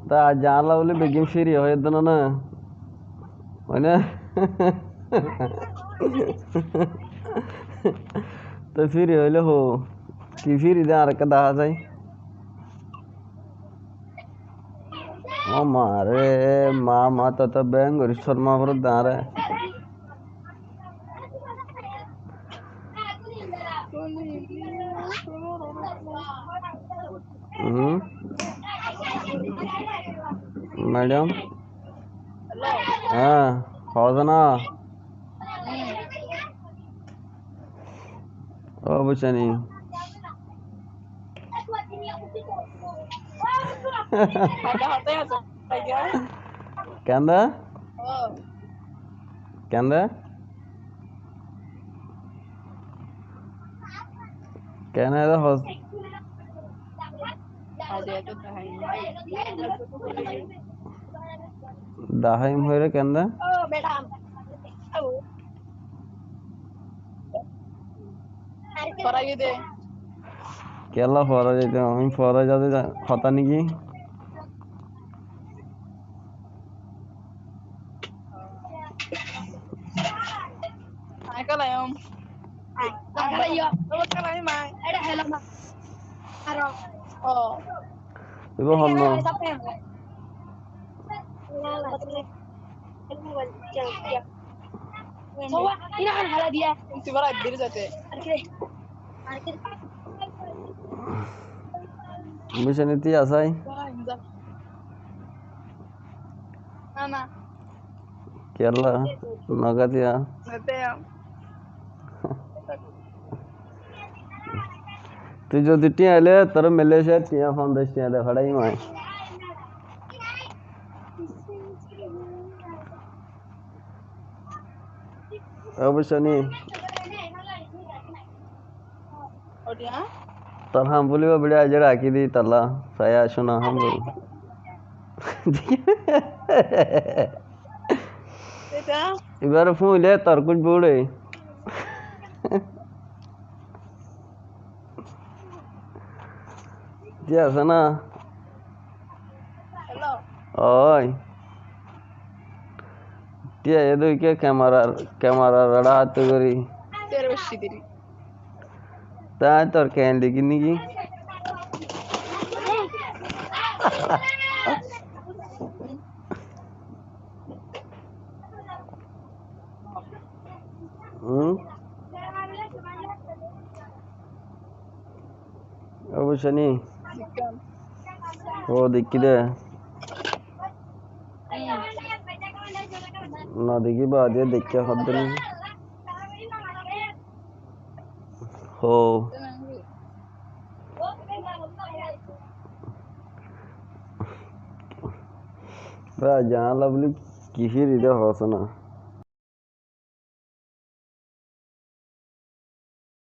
তা জানলা বলে বেগিম সিঁড়ি হয়ে দিন না মানে তো ফিরি হইলে হো কি ফিরি দে আর একটা দেখা যায় ও মা রে মা তো ব্যাং করি শর্মা ভর দাঁড়ে ম্যাডাম হ্যাঁ হবে না ও বুঝানি কেন্দা কেন্দা কেন এটা হস দাহাইম হইরে কেন্দা কেলা ফরা যেতে আমি ফরা যাতে কথা নাকি Ibu hono. Bisa niti asai. Kerala Nagatia. তুই যদি টিয়া এলে তোর মালয়েশিয়া টিয়া ফাউন্ডেশ টিয়া দে ফাড়াই মাই অবশ্যই নি তোর হাম বলিব বিড়া আজ রাখি দি তালা সায়া শোনা হাম বল এবার ফুলে তোর কুছ বুড়ে জি আছে না ওই টিয়া এদিকে ক্যামেরা রাড়া হাত করি তাই তোর ক্যান্ডি কিনি কি অবশ্যই নি ও দেখি দে না দেখি বা দিয়ে দেখে হদ নি হো জানালা বলি কিসের এটা হস না